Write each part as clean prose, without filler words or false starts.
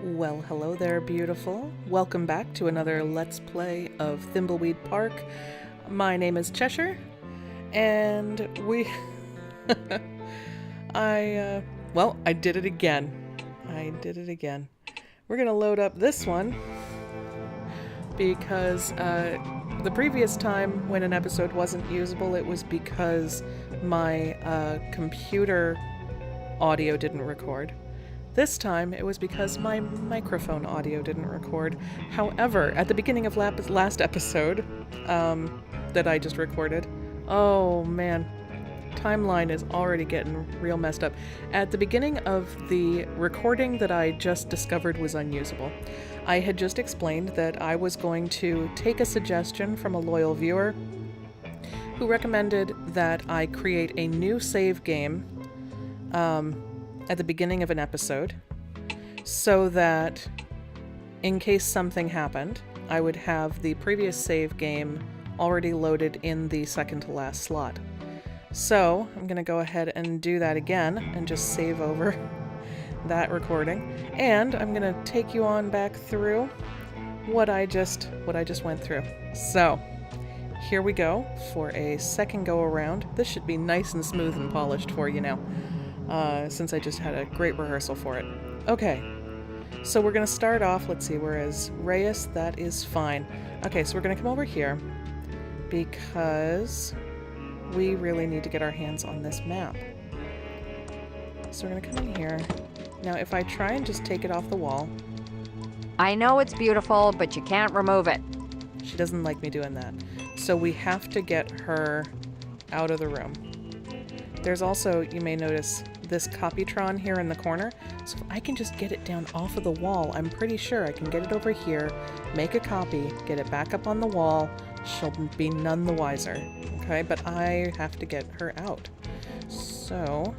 Well, hello there, beautiful. Welcome back to another Let's Play of Thimbleweed Park. My name is Cheshire, and I did it again. We're gonna load up this one because the previous time when an episode wasn't usable, it was because my computer audio didn't record. This time, it was because my microphone audio didn't record. However, at the beginning of last episode that I just recorded, oh man, timeline is already getting real messed up. At the beginning of the recording that I just discovered was unusable, I had just explained that I was going to take a suggestion from a loyal viewer who recommended that I create a new save game at the beginning of an episode, so that in case something happened, I would have the previous save game already loaded in the second to last slot. So I'm going to go ahead and do that again and just save over that recording, and I'm going to take you on back through what I just went through. So here we go for a second go around. This should be nice and smooth and polished for you now. Since I just had a great rehearsal for it. Okay, so we're going to start off, let's see, whereas Reyes, that is fine. Okay, so we're going to come over here because we really need to get our hands on this map. So we're going to come in here. Now, if I try and just take it off the wall... I know it's beautiful, but you can't remove it. She doesn't like me doing that. So we have to get her out of the room. There's also, you may notice, this Copytron here in the corner. So if I can just get it down off of the wall, I'm pretty sure I can get it over here, make a copy, get it back up on the wall. She'll be none the wiser. Okay, but I have to get her out. So,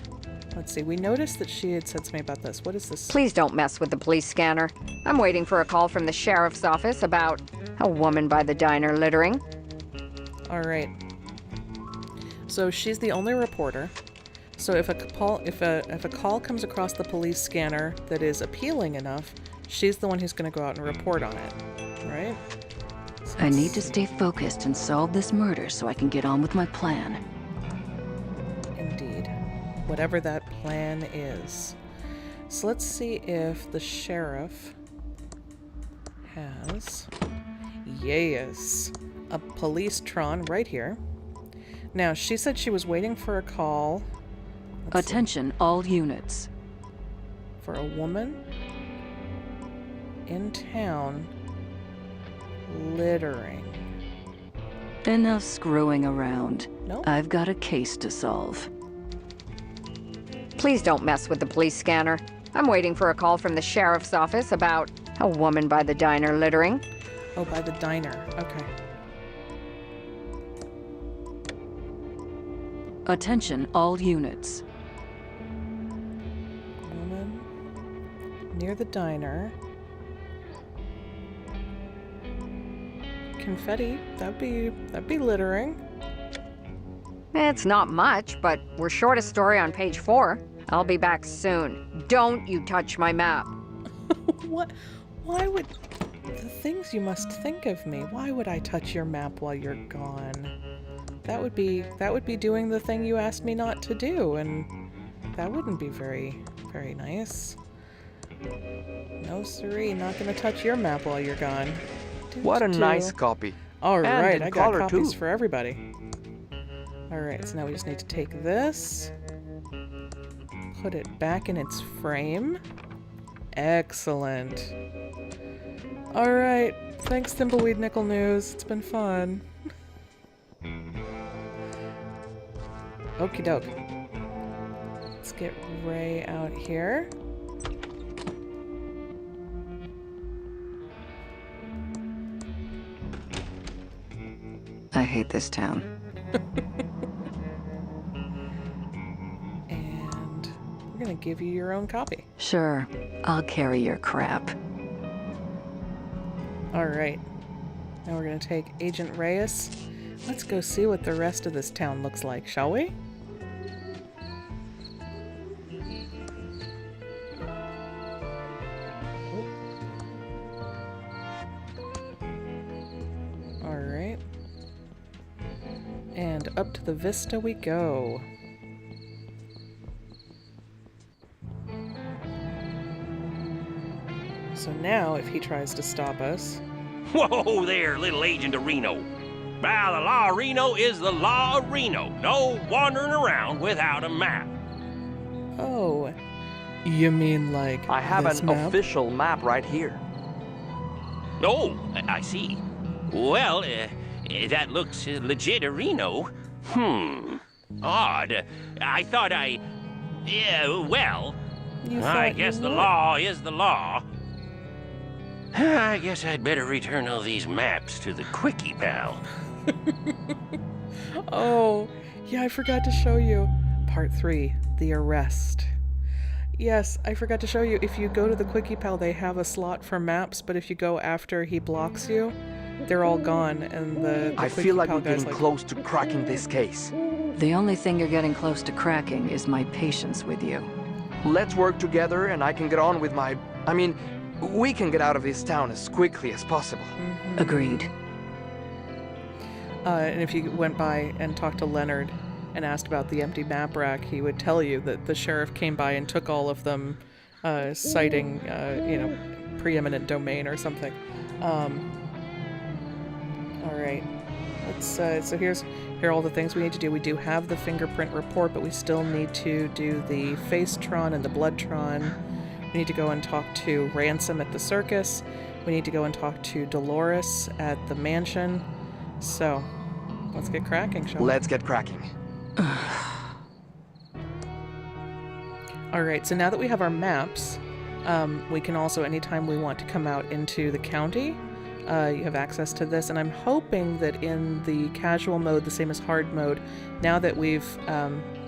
let's see. We noticed that she had said something about this. What is this? Please don't mess with the police scanner. I'm waiting for a call from the sheriff's office about a woman by the diner littering. All right. So she's the only reporter. So if a call comes across the police scanner that is appealing enough, she's the one who's going to go out and report on it, right? So I need to stay focused and solve this murder so I can get on with my plan. Indeed. Whatever that plan is. So let's see if the sheriff has... Yes. A police-tron right here. Now, she said she was waiting for a call. Attention, all units. For a woman in town littering. Enough screwing around. Nope. I've got a case to solve. Please don't mess with the police scanner. I'm waiting for a call from the sheriff's office about a woman by the diner littering. Oh, by the diner. Okay. Attention, all units. Woman near the diner. Confetti. That'd be littering. It's not much, but we're short a story on page 4. I'll be back soon. Don't you touch my map. What? Why would... The things you must think of me. Why would I touch your map while you're gone? That would be doing the thing you asked me not to do, and that wouldn't be very, very nice. No siree, not gonna touch your map while you're gone. What a nice copy. Alright, I got color copies too. for everybody. Alright, so now we just need to take this, put it back in its frame. Excellent. Alright, thanks Thimbleweed Nickel News, it's been fun. Okie doke. Let's get Ray out here. I hate this town. And we're gonna give you your own copy. Sure, I'll carry your crap. Alright. Now we're gonna take Agent Reyes. Let's go see what the rest of this town looks like, shall we? And up to the vista we go. So now, if he tries to stop us... Whoa there, little Agent of Reno. By the law of Reno is the law of Reno. No wandering around without a map. Oh, you mean like I have this an map? official map right here. Oh, I see. Well, that looks legit Reno. Odd. I thought well, You I thought guess you the would. law is the law. I guess I'd better return all these maps to the Quickie Pal. Oh, yeah, I forgot to show you. Part 3, the arrest. Yes, I forgot to show you. If you go to the Quickie Pal, they have a slot for maps, but if you go after he blocks you, they're all gone, and the I Quickie feel like Pal we're guy's getting close to cracking this case. The only thing you're getting close to cracking is my patience with you. Let's work together and I can get on with my... I mean, we can get out of this town as quickly as possible. Agreed. And if you went by and talked to Leonard and asked about the empty map rack, he would tell you that the sheriff came by and took all of them, citing, preeminent domain or something. All right. Let's, so here are all the things we need to do. We do have the fingerprint report, but we still need to do the Facetron and the Bloodtron. We need to go and talk to Ransom at the circus. We need to go and talk to Dolores at the mansion. So, let's get cracking, shall we? Let's get cracking. Alright, so now that we have our maps, we can also, anytime we want to come out into the county, you have access to this, and I'm hoping that in the casual mode, the same as hard mode, now that we've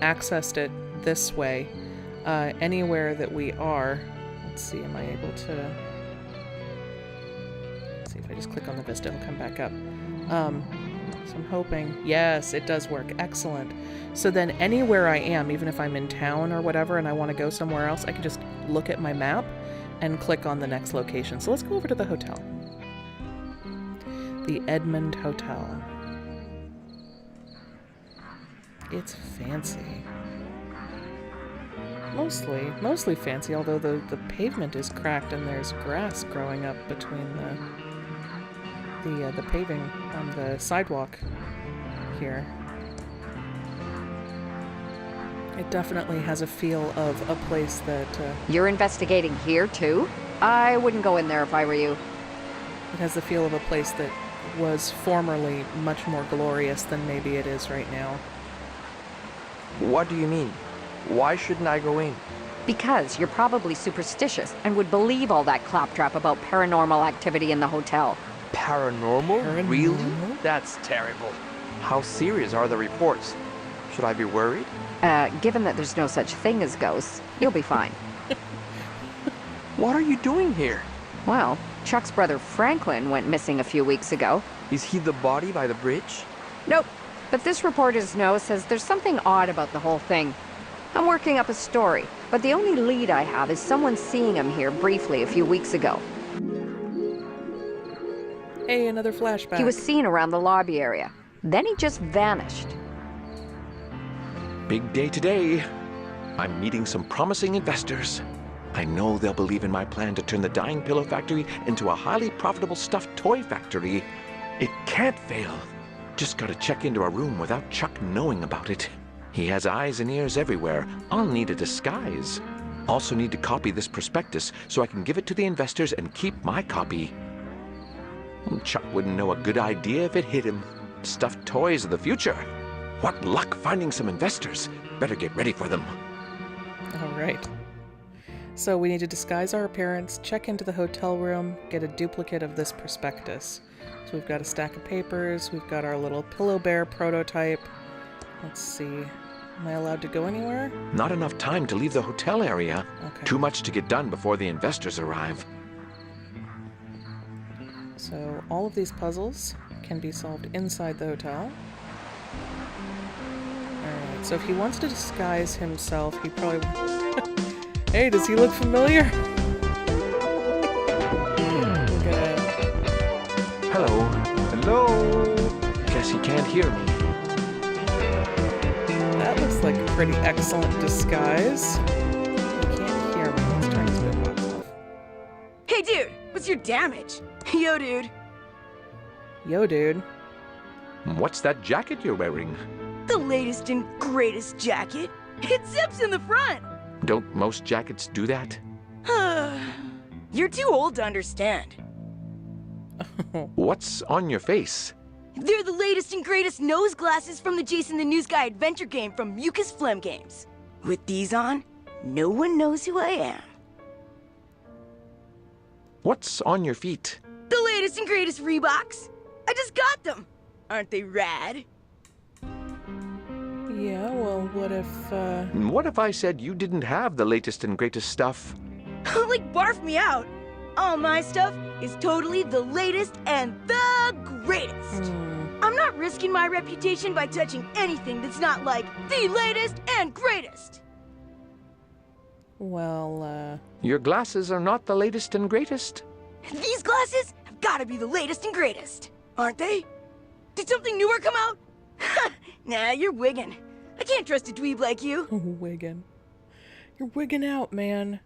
accessed it this way, anywhere that we are, let's see, am I able to, let's see if I just click on the Vista, it'll come back up. So I'm hoping, yes, it does work, excellent. So then anywhere I am, even if I'm in town or whatever and I want to go somewhere else, I can just look at my map and click on the next location. So let's go over to the hotel. The Edmond Hotel. It's fancy. Mostly fancy, although the pavement is cracked and there's grass growing up between the paving on the sidewalk here. It definitely has a feel of a place that... You're investigating here, too? I wouldn't go in there if I were you. It has the feel of a place that was formerly much more glorious than maybe it is right now. What do you mean? Why shouldn't I go in? Because you're probably superstitious and would believe all that claptrap about paranormal activity in the hotel. Paranormal? Really? That's terrible. How serious are the reports? Should I be worried? Given that there's no such thing as ghosts, you'll be fine. What are you doing here? Well, Chuck's brother Franklin went missing a few weeks ago. Is he the body by the bridge? Nope, but this reporter's note says there's something odd about the whole thing. I'm working up a story, but the only lead I have is someone seeing him here briefly a few weeks ago. Hey, another flashback. He was seen around the lobby area. Then he just vanished. Big day today. I'm meeting some promising investors. I know they'll believe in my plan to turn the dying pillow factory into a highly profitable stuffed toy factory. It can't fail. Just gotta check into a room without Chuck knowing about it. He has eyes and ears everywhere. I'll need a disguise. Also need to copy this prospectus so I can give it to the investors and keep my copy. Chuck wouldn't know a good idea if it hit him. Stuffed toys of the future. What luck finding some investors. Better get ready for them. All right. So we need to disguise our appearance, check into the hotel room, get a duplicate of this prospectus. So we've got a stack of papers, we've got our little pillow bear prototype. Let's see. Am I allowed to go anywhere? Not enough time to leave the hotel area. Okay. Too much to get done before the investors arrive. So all of these puzzles can be solved inside the hotel. Alright, so if he wants to disguise himself, he probably... Hey, does he look familiar? Look at him. Hello. Hello. Guess he can't hear me. looks like a pretty excellent disguise. You can't hear me. Let's turn this boombox off. Hey, dude, what's your damage? Yo, dude. Yo, dude. What's that jacket you're wearing? The latest and greatest jacket. It zips in the front. Don't most jackets do that? You're too old to understand. What's on your face? They're the latest and greatest nose glasses from the Jason the News Guy adventure game from Mucus Phlegm Games. With these on, no one knows who I am. What's on your feet? The latest and greatest Reeboks. I just got them. Aren't they rad? Yeah, well, what if, What if I said you didn't have the latest and greatest stuff? Like, barf me out. All my stuff is totally the latest and the greatest. I'm not risking my reputation by touching anything that's not like the latest and greatest. well, Your glasses are not the latest and greatest. These glasses have got to be the latest and greatest, aren't they? Did something newer come out? Nah, you're wigging. I can't trust a dweeb like you. wigging. You're wigging out, man.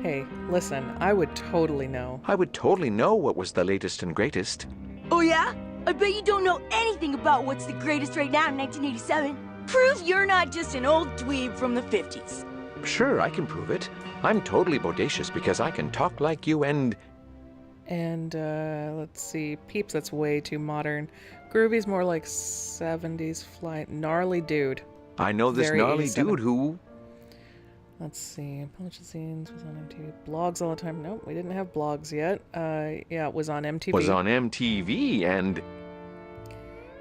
Hey, listen, I would totally know. I would totally know what was the latest and greatest. Oh yeah? I bet you don't know anything about what's the greatest right now in 1987. Prove you're not just an old dweeb from the 50s. Sure, I can prove it. I'm totally bodacious because I can talk like you and... And, let's see. Peeps, that's way too modern. Groovy's more like 70s fly. Gnarly dude. I know this Very gnarly 87. dude who... Let's see. Published scenes was on MTV. Blogs all the time. Nope, we didn't have blogs yet. Yeah, it was on MTV. was on MTV and...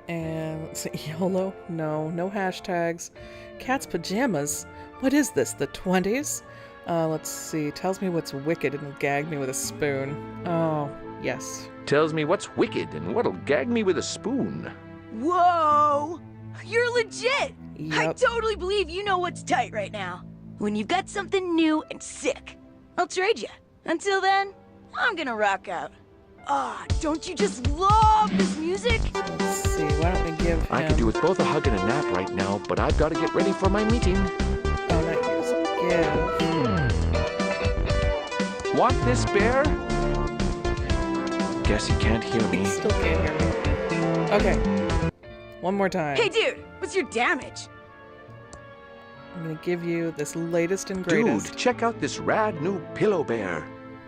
And let's see. YOLO? No. No hashtags. Cat's pajamas? What is this? The 20s? Let's see. Tells me what's wicked and gagged me with a spoon. Oh, yes. tells me what's wicked and what'll gag me with a spoon. Whoa! You're legit! I Yep. totally believe you know what's tight right now. When you've got something new and sick, I'll trade you. Until then, I'm gonna rock out. Ah, don't you just love this music? Let's see. Why don't we give him... I could do with both a hug and a nap right now, but I've got to get ready for my meeting. Oh, not use. Give. Want this, bear? Guess he can't hear He me. still can't hear me. Okay. One more time. Hey dude, what's your damage? I'm gonna give you this latest and greatest. Dude, check out this rad new pillow bear.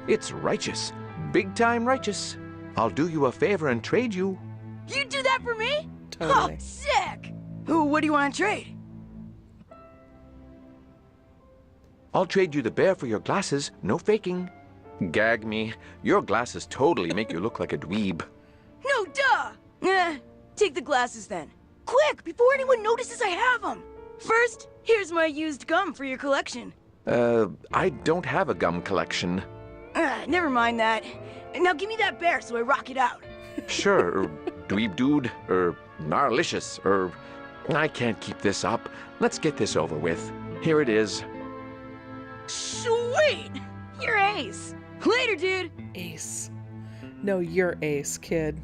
It's righteous. Big time righteous. I'll do you a favor and trade you. You do that for me? Totally. Oh, sick! Ooh, what do you want to trade? I'll trade you the bear for your glasses. No faking. Gag me. Your glasses totally make you look like a dweeb. No, duh! Take the glasses then. Quick, before anyone notices I have them. First, here's my used gum for your collection. I don't have a gum collection. Never mind that. Now give me that bear so I rock it out. Sure, dweeb dude, gnarlicious, I can't keep this up. Let's get this over with. Here it is. Sweet! You're ace. Later, dude. Ace. No, you're ace, kid.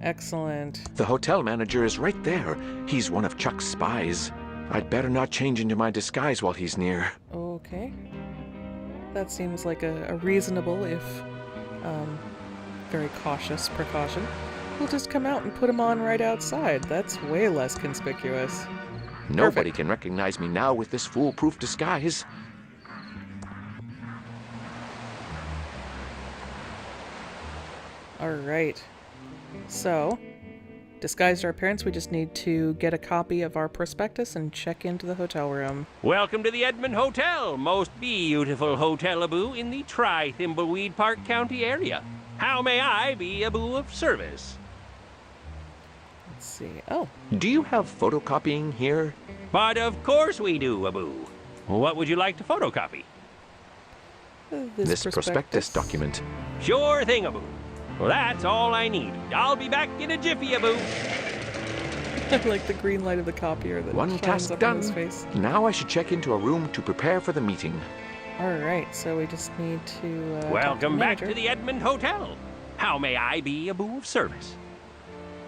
Excellent. The hotel manager is right there. He's one of Chuck's spies. I'd better not change into my disguise while he's near. Okay. That seems like a reasonable, if very cautious precaution. We'll just come out and put him on right outside. That's way less conspicuous. Nobody can recognize me now with this foolproof disguise. Alright. So, disguised our appearance, we just need to get a copy of our prospectus and check into the hotel room. Welcome to the Edmond Hotel, most beautiful hotel-a-boo in the Thimbleweed Park County area. How may I be a boo of service? Let's see. Oh, Do you have photocopying here? But of course we do, a-boo. What would you like to photocopy? this prospectus document. Sure thing, a-boo. Well, that's all I need. I'll be back in a jiffy, a-boo. like the green light of the copier that One shines task up in done. his face. Now I should check into a room to prepare for the meeting. Alright, so we just need to talk to Welcome the back manager. to the Edmond Hotel. How may I be a boo of service?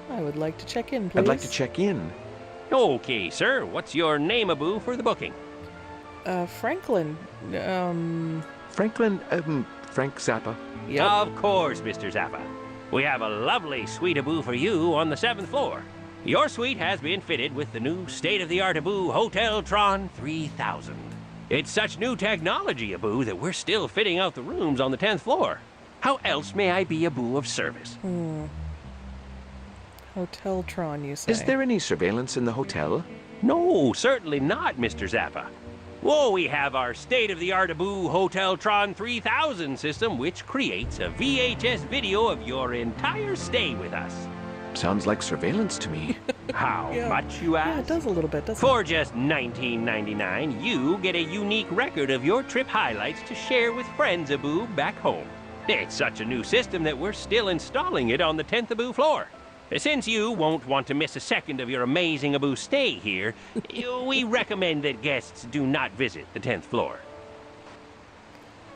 I would like to check in, please. I'd like to check in. Okay, sir. What's your name, Abu, for the booking? Franklin, Franklin, Frank Zappa. yep. Of course, Mr. Zappa. We have a lovely suite Abu for you on the 7th floor. Your suite has been fitted with the new state-of-the-art Abu Hotel Tron 3000. It's such new technology, Abu, that we're still fitting out the rooms on the 10th floor. How else may I be Abu of service? Hotel Tron, you say? Is there any surveillance in the hotel? No, certainly not, Mr. Zappa. Whoa, we have our state-of-the-art Abu Hotel Tron 3000 system, which creates a VHS video of your entire stay with us. Sounds like surveillance to me. How Yeah. much, you ask? Yeah, it does a little bit, doesn't For just $19.99, you get a unique record of your trip highlights to share with friends Abu back home. It's such a new system that we're still installing it on the 10th Abu floor. Since you won't want to miss a second of your amazing Abu stay here, we recommend that guests do not visit the 10th floor.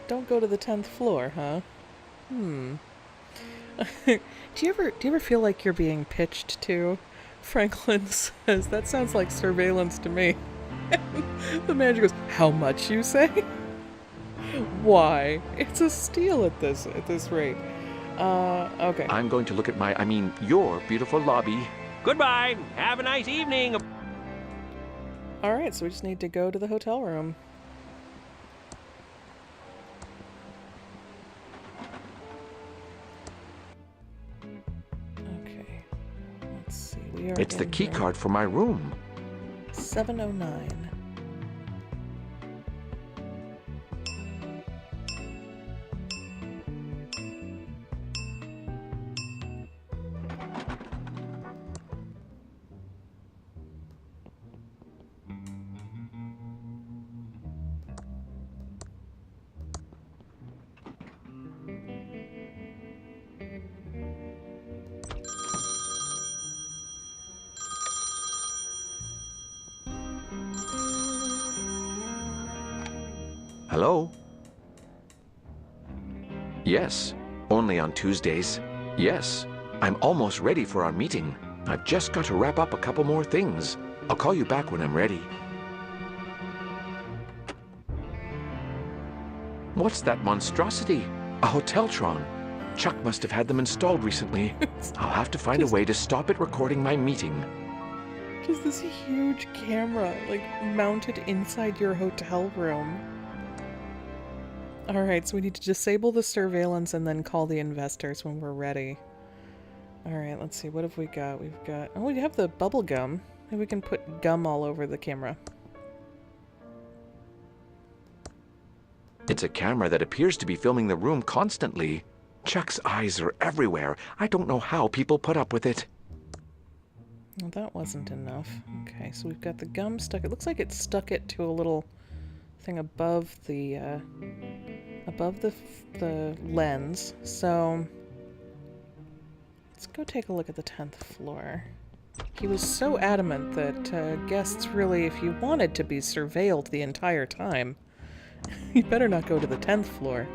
it? Don't go to the 10th floor, huh? Do you ever feel like you're being pitched to? Franklin says, that sounds like surveillance to me. The manager goes, how much, you say? Why? It's a steal at this rate. Okay. I'm going to look at your beautiful lobby. Goodbye. Have a nice evening. Alright, so we just need to go to the hotel room. Okay. Let's see. We are It's the in key here. card for my room. 709. Hello? Yes, only on Tuesdays. Yes, I'm almost ready for our meeting. I've just got to wrap up a couple more things. I'll call you back when I'm ready. What's that monstrosity? A Hoteltron. Chuck must have had them installed recently. I'll have to find a way to stop it recording my meeting. Just this huge camera, like, mounted inside your hotel room. Alright, so we need to disable the surveillance and then call the investors when we're ready. Alright, let's see, what have we got? We've got... oh, we have the bubble gum. Maybe we can put gum all over the camera. It's a camera that appears to be filming the room constantly. Chuck's eyes are everywhere. I don't know how people put up with it. Well, that wasn't enough. Okay, so we've got the gum stuck. It looks like it stuck it to a little thing above the lens. So let's go take a look at the 10th floor. He was so adamant that guests really, if you wanted to be surveilled the entire time, you better not go to the 10th floor.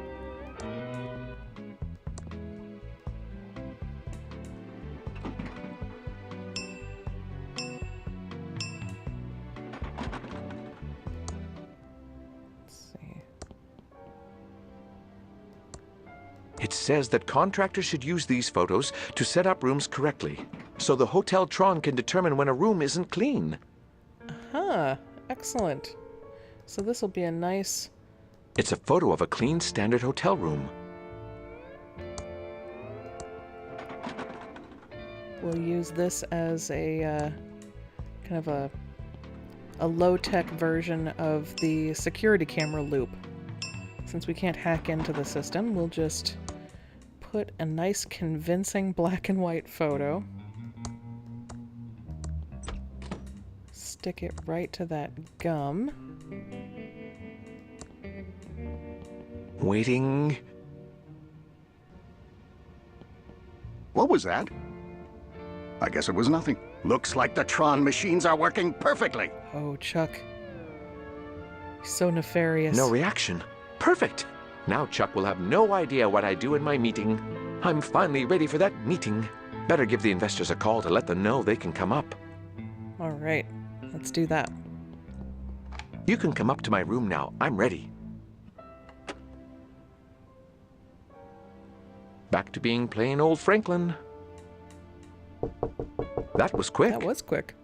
It says that contractors should use these photos to set up rooms correctly, so the Hoteltron can determine when a room isn't clean. Aha, excellent. So this will be a nice... It's a photo of a clean, standard hotel room. We'll use this as a kind of a low-tech version of the security camera loop. Since we can't hack into the system, we'll just put a nice convincing black and white photo. Stick it right to that gum. Waiting. What was that? I guess it was nothing. Looks like the Tron machines are working perfectly. Oh, Chuck. He's so nefarious. No reaction. Perfect. Now Chuck will have no idea what I do in my meeting. I'm finally ready for that meeting. Better give the investors a call to let them know they can come up. All right, let's do that. You can come up to my room now. I'm ready. Back to being plain old Franklin. That was quick. That was quick.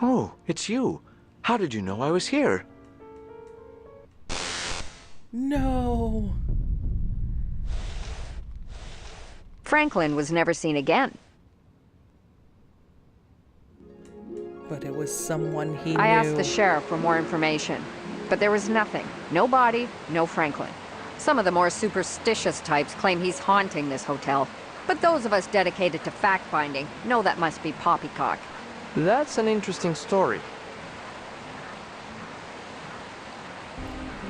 Oh, it's you. How did you know I was here? No. Franklin was never seen again. But it was someone he knew. I asked the sheriff for more information, but there was nothing. No body, no Franklin. Some of the more superstitious types claim he's haunting this hotel, but those of us dedicated to fact-finding know that must be poppycock. That's an interesting story.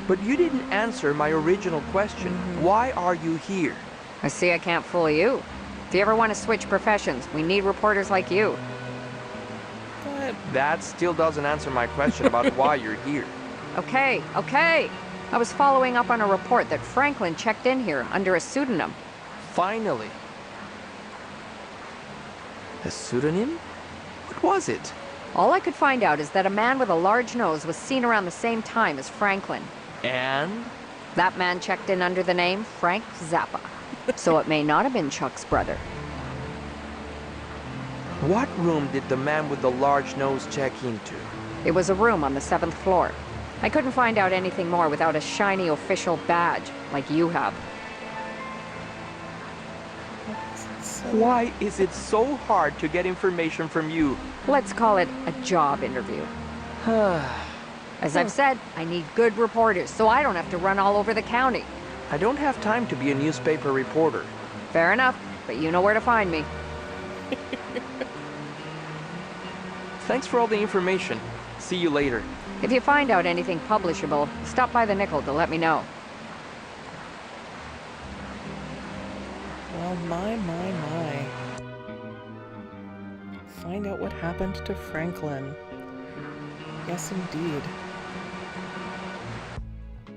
But you didn't answer my original question. Why are you here? I see I can't fool you. If you ever want to switch professions, we need reporters like you. But That still doesn't answer my question about why you're here. Okay. I was following up on a report that Franklin checked in here under a pseudonym. Finally. A pseudonym? What was it? All I could find out is that a man with a large nose was seen around the same time as Franklin. And? That man checked in under the name Frank Zappa. So it may not have been Chuck's brother. What room did the man with the large nose check into? It was a room on the 7th floor. I couldn't find out anything more without a shiny official badge, like you have. Why is it so hard to get information from you? Let's call it a job interview. As I've said, I need good reporters, so I don't have to run all over the county. I don't have time to be a newspaper reporter. Fair enough, but you know where to find me. Thanks for all the information. See you later. If you find out anything publishable, stop by the Nickel to let me know. well, my. Find out what happened to Franklin. Yes, indeed.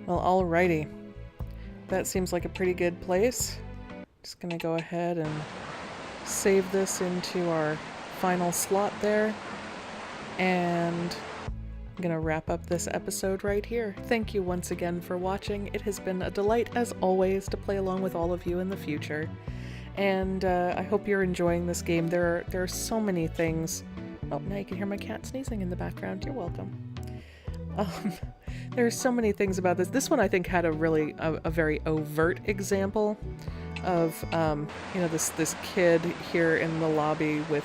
Well, alrighty. That seems like a pretty good place. Just gonna go ahead and save this into our final slot there. And I'm gonna wrap up this episode right here. Thank you once again for watching. It has been a delight, as always, to play along with all of you in the future. And I hope you're enjoying this game. There are so many things. Oh, now you can hear my cat sneezing in the background. You're welcome. There's so many things about this. This one I think had a really a very overt example of this kid here in the lobby with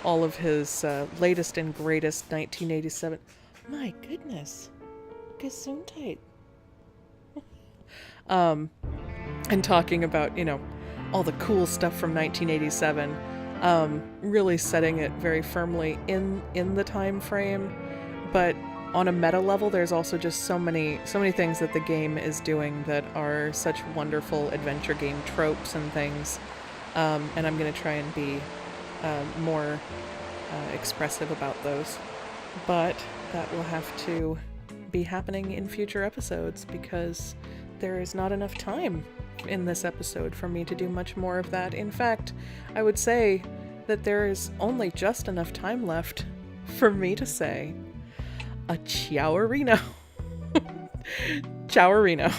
all of his latest and greatest 1987. My goodness, Gesundheit. And talking about all the cool stuff from 1987. Really setting it very firmly in the time frame, but on a meta level, there's also just so many things that the game is doing that are such wonderful adventure game tropes and things. And I'm going to try and be more expressive about those. But that will have to be happening in future episodes because there is not enough time in this episode for me to do much more of that. In fact, I would say that there is only just enough time left for me to say a ciao-rino. Ciao-rino.